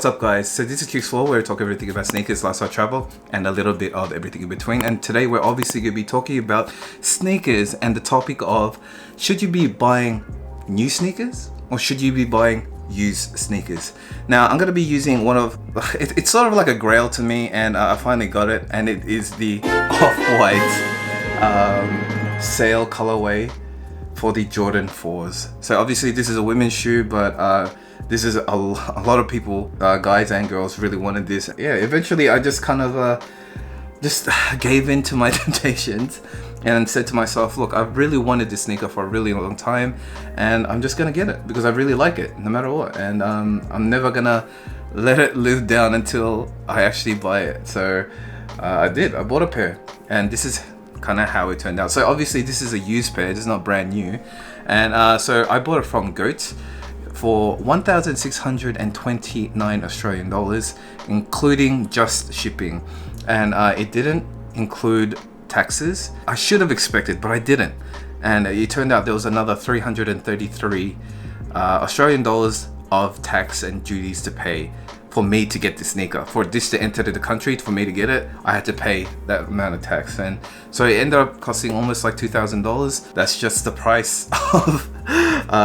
What's up guys? So this is KIXPLORE, where we talk everything about sneakers, lifestyle, travel, and a little bit of everything in between. And today we're obviously going to be talking about sneakers and the topic of, should you be buying new sneakers or should you be buying used sneakers? Now I'm going to be using one of, it's sort of like a grail to me, and I finally got it, and it is the off-white sale colorway for the Jordan 4s. So obviously this is a women's shoe, but this is a lot of people, guys and girls, really wanted this. Yeah, eventually I just kind of just gave in to my temptations and said to myself, look, I've really wanted this sneaker for a really long time, and I'm just gonna get it because I really like it no matter what, and I'm never gonna let it live down until I actually buy it. So I did. I bought a pair, and this is kind of how it turned out. So obviously this is a used pair, this is not brand new, and so I bought it from Goat for 1,629 Australian dollars, including just shipping, and it didn't include taxes. I should have expected, but I didn't, and it turned out there was another 333 Australian dollars of tax and duties to pay for me to get the sneaker. For this to enter the country, for me to get it, I had to pay that amount of tax, and so it ended up costing almost like $2,000. That's just the price of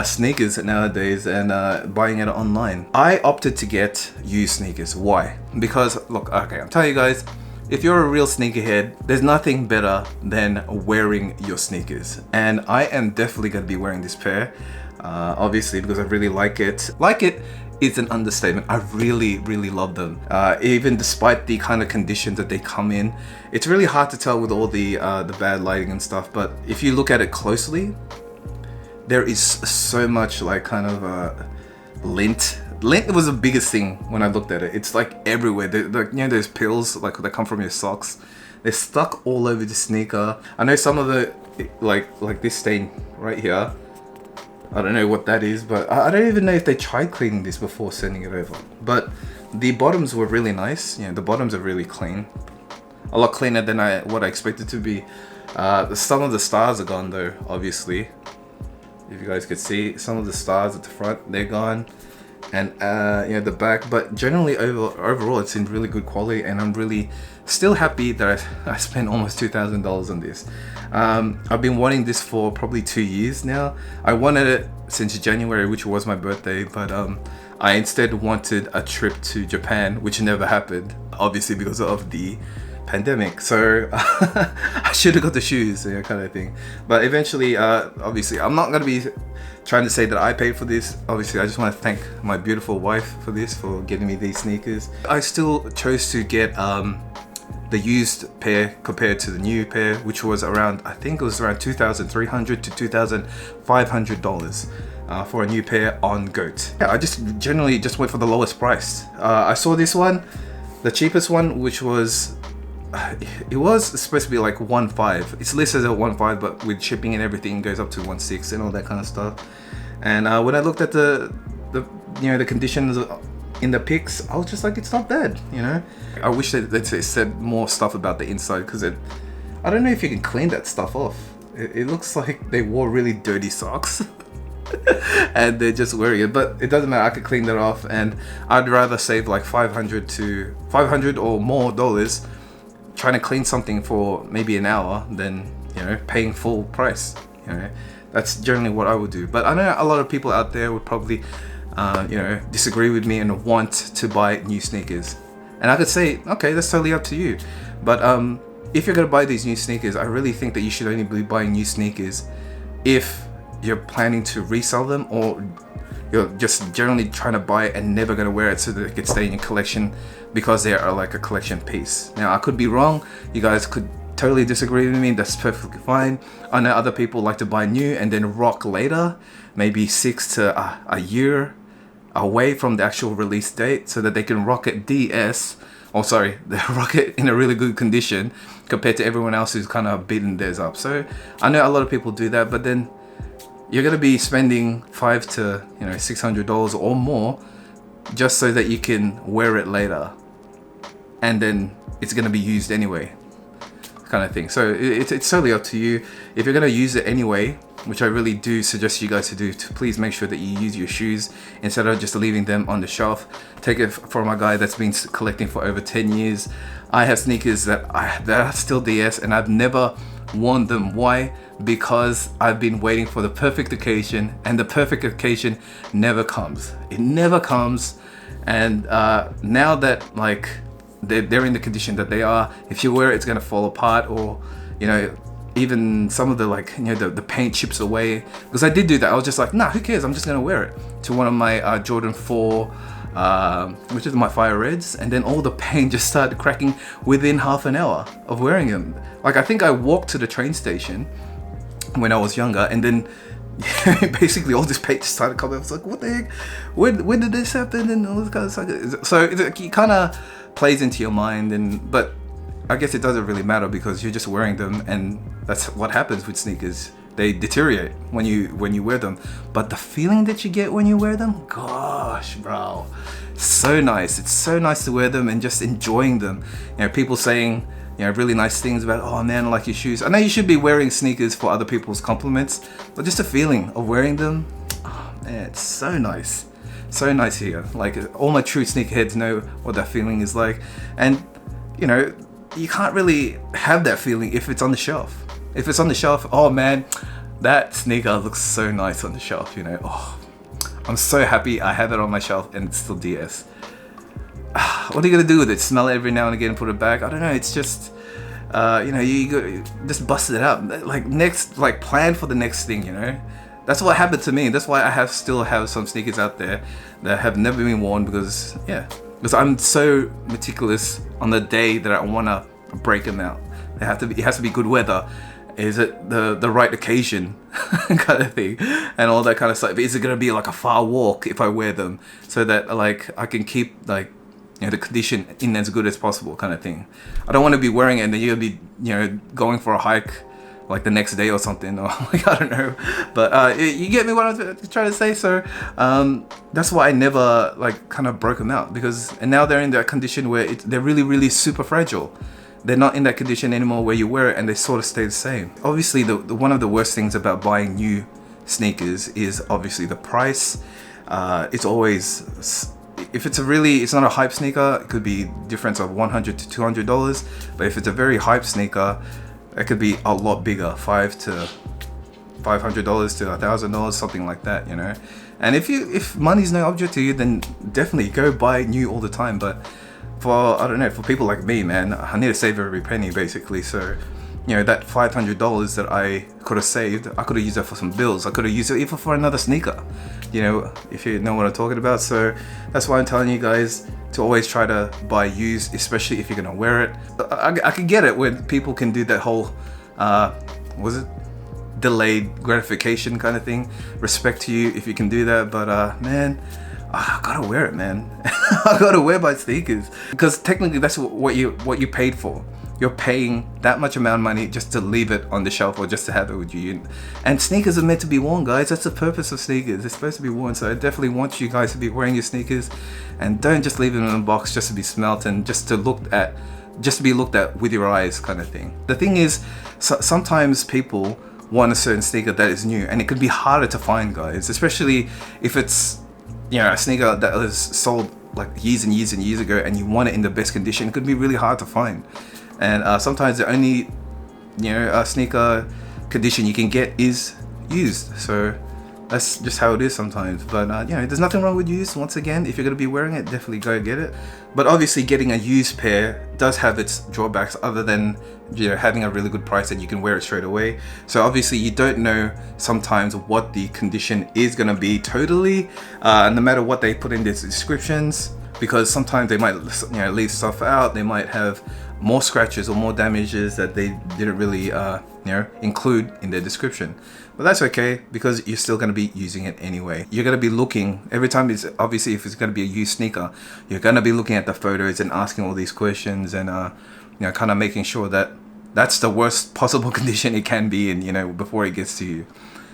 sneakers nowadays, and buying it online. I opted to get used sneakers. Why? Because look, okay, I'm telling you guys, if you're a real sneakerhead, there's nothing better than wearing your sneakers, and I am definitely gonna be wearing this pair, obviously because I really like it. Like it is an understatement. I really love them, even despite the kind of conditions that they come in. It's really hard to tell with all the bad lighting and stuff, but if you look at it closely, there is so much like kind of lint was the biggest thing when I looked at it. It's like everywhere. You know those pills like that come from your socks, they're stuck all over the sneaker. I know some of the like this stain right here, I don't know what that is, but I don't even know if they tried cleaning this before sending it over. But the bottoms were really nice. You know, the bottoms are really clean, a lot cleaner than what I expected to be. Some of the stars are gone though, obviously. If you guys could see, some of the stars at the front, they're gone, and you know, the back. But generally overall it's in really good quality, and I'm really still happy that I spent almost $2,000 on this. I've been wanting this for probably 2 years now. I wanted it since January, which was my birthday, but I instead wanted a trip to Japan, which never happened, obviously because of the pandemic. So I should have got the shoes, you know, kind of thing. But eventually, obviously, I'm not gonna be trying to say that I paid for this. Obviously, I just want to thank my beautiful wife for this, for getting me these sneakers. I still chose to get the used pair compared to the new pair, which was around, I think it was around $2,300 to $2,500 for a new pair on Goat. Yeah, I just generally just went for the lowest price. I saw this one, the cheapest one, which was, it was supposed to be like 1.5. It's listed at 1.5, but with shipping and everything, it goes up to 1.6 and all that kind of stuff. And when I looked at the you know, the conditions in the pics, I was just like, it's not bad, you know. I wish that they said more stuff about the inside, because I don't know if you can clean that stuff off. It looks like they wore really dirty socks and they're just wearing it, but it doesn't matter. I could clean that off, and I'd rather save like $500 or more dollars trying to clean something for maybe an hour than, you know, paying full price. You know, that's generally what I would do. But I know a lot of people out there would probably you know, disagree with me and want to buy new sneakers, and I could say, okay, that's totally up to you. But if you're gonna buy these new sneakers, I really think that you should only be buying new sneakers if you're planning to resell them, or you're just generally trying to buy it and never gonna wear it so that it could stay in your collection because they are like a collection piece. Now I could be wrong, you guys could totally disagree with me, that's perfectly fine. I know other people like to buy new and then rock later, maybe 6 to a year away from the actual release date, so that they can rock it DS, or sorry, they rock it in a really good condition compared to everyone else who's kind of beating theirs up. So I know a lot of people do that, but then you're gonna be spending $500 to, you know, $600 or more just so that you can wear it later, and then it's gonna be used anyway, kind of thing. So it's totally up to you. If you're gonna use it anyway, which I really do suggest you guys to do, to please make sure that you use your shoes instead of just leaving them on the shelf. Take it from a guy that's been collecting for over 10 years. I have sneakers that are still DS and I've never worn them. Why? Because I've been waiting for the perfect occasion, and the perfect occasion never comes. It never comes. And now that like they're in the condition that they are, if you wear it, it's gonna fall apart, or you know, even some of the like, you know, the paint chips away. Because I did do that. I was just like, nah, who cares? I'm just gonna wear it to one of my Jordan 4, which is my Fire Reds, and then all the paint just started cracking within half an hour of wearing them. Like, I think I walked to the train station when I was younger, and then basically all this paint just started coming. I was like, what the heck? When did this happen? And all this kind of stuff. So it kind of plays into your mind, but I guess it doesn't really matter because you're just wearing them, and that's what happens with sneakers. They deteriorate when you wear them, but the feeling that you get when you wear them, gosh, bro, so nice. It's so nice to wear them and just enjoying them. You know, people saying, you know, really nice things about, oh man, I like your shoes. I know you should be wearing sneakers for other people's compliments, but just the feeling of wearing them, oh man, it's so nice. So nice here. Like, all my true sneakerheads know what that feeling is like. And you know, you can't really have that feeling if it's on the shelf. If it's on the shelf, oh man, that sneaker looks so nice on the shelf, you know. Oh, I'm so happy I have it on my shelf and it's still DS. What are you gonna do with it? Smell it every now and again and put it back? I don't know, it's just, you know, you just bust it up. Like plan for the next thing, you know. That's what happened to me. That's why I still have some sneakers out there that have never been worn, because I'm so meticulous on the day that I want to break them out. It has to be good weather. Is it the right occasion kind of thing, and all that kind of stuff. Is it gonna be like a far walk if I wear them, so that like I can keep like, you know, the condition in as good as possible kind of thing. I don't want to be wearing it and then you'll be, you know, going for a hike like the next day or something, or like, I don't know, but you get me what I'm trying to say. So that's why I never like kind of broke them out, and now they're in that condition where they're really super fragile. They're not in that condition anymore where you wear it and they sort of stay the same. Obviously, the one of the worst things about buying new sneakers is obviously the price. It's always, if it's not a hype sneaker, it could be difference of $100 to $200, but if it's a very hype sneaker, it could be a lot bigger, $500 to $1,000, something like that, you know. And if money's no object to you, then definitely go buy new all the time. But for, I don't know, for people like me, man, I need to save every penny basically. So, you know, that $500 that I could have saved, I could have used it for some bills. I could have used it even for another sneaker, you know, if you know what I'm talking about. So that's why I'm telling you guys to always try to buy used, especially if you're gonna wear it. I can get it when people can do that whole, delayed gratification kind of thing. Respect to you if you can do that, but man, I gotta wear it, man. I gotta wear my sneakers, because technically that's what you paid for. You're paying that much amount of money just to leave it on the shelf or just to have it with you. And sneakers are meant to be worn, guys. That's the purpose of sneakers. They're supposed to be worn. So I definitely want you guys to be wearing your sneakers, and don't just leave them in a box just to be smelt and just to be looked at with your eyes kind of thing. The thing is, sometimes people want a certain sneaker that is new, and it could be harder to find, guys, especially if it's, you know, a sneaker that was sold like years and years ago and you want it in the best condition. It could be really hard to find. And sometimes the only, you know, sneaker condition you can get is used. So that's just how it is sometimes. But you know, there's nothing wrong with used. Once again, if you're gonna be wearing it, definitely go get it. But obviously, getting a used pair does have its drawbacks, other than, you know, having a really good price and you can wear it straight away. So obviously, you don't know sometimes what the condition is gonna be totally, no matter what they put in the descriptions, because sometimes they might, you know, leave stuff out. They might have more scratches or more damages that they didn't really include in their description. But that's okay, because you're still going to be using it anyway. You're going to be looking every time. It's obviously, if it's going to be a used sneaker, you're going to be looking at the photos and asking all these questions, and you know, kind of making sure that that's the worst possible condition it can be in, you know, before it gets to you.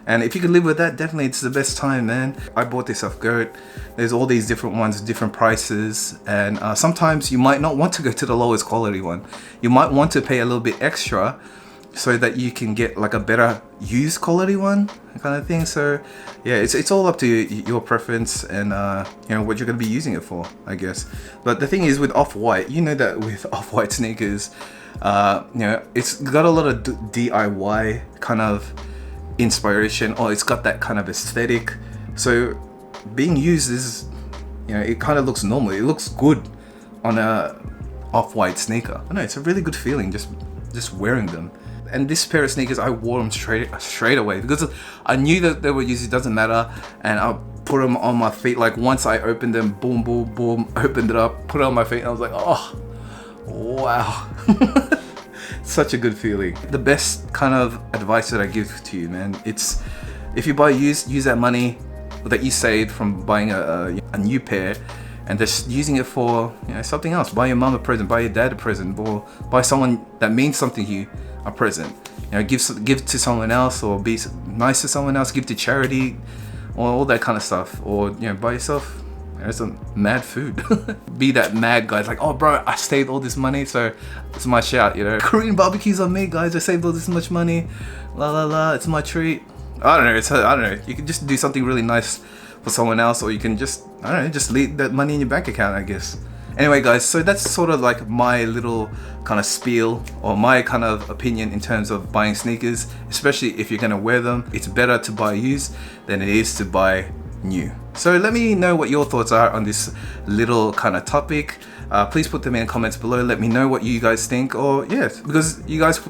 And if you can live with that, definitely it's the best time, man. I bought this off Goat. There's all these different ones, different prices. And sometimes you might not want to go to the lowest quality one. You might want to pay a little bit extra so that you can get like a better used quality one kind of thing. So yeah, it's all up to your preference and you know, what you're going to be using it for, I guess. But the thing is, with Off-White, you know that with Off-White sneakers, you know, it's got a lot of DIY kind of inspiration, or it's got that kind of aesthetic. So being used is, you know, it kind of looks normal. It looks good on a Off-White sneaker. I know, it's a really good feeling just wearing them. And this pair of sneakers, I wore them straight away because I knew that they were used. It doesn't matter, and I put them on my feet. Like once I opened them, boom, boom, boom, opened it up, put it on my feet, and I was like, oh, wow. Such a good feeling. The best kind of advice that I give to you, man, it's if you buy used, use that money that you saved from buying a new pair and just using it for, you know, something else. Buy your mum a present, buy your dad a present, or buy someone that means something to you a present. You know, give to someone else, or be nice to someone else, give to charity, or all that kind of stuff. Or, you know, buy yourself, you know, some mad food. Be that mad guy, like, oh bro, I saved all this money, so it's my shout, you know. Korean barbecues on me, guys. I saved all this much money. La la la, it's my treat. I don't know. I don't know. You can just do something really nice for someone else, or you can just, I don't know, just leave that money in your bank account, I guess. Anyway guys, so that's sort of like my little kind of spiel, or my kind of opinion in terms of buying sneakers. Especially if you're gonna wear them, it's better to buy used than it is to buy new. So let me know what your thoughts are on this little kind of topic. Please put them in the comments below. Let me know what you guys think, or yes, because you guys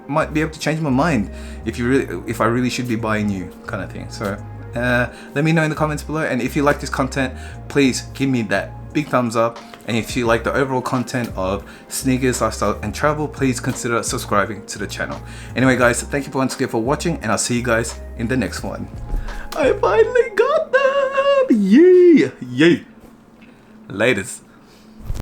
might be able to change my mind if I really should be buying new kind of thing. So let me know in the comments below, and if you like this content, please give me that big thumbs up. And if you like the overall content of sneakers, lifestyle and travel, please consider subscribing to the channel. Anyway guys, thank you once again for watching, and I'll see you guys in the next one. I finally got them! Yay! Yay! Latest.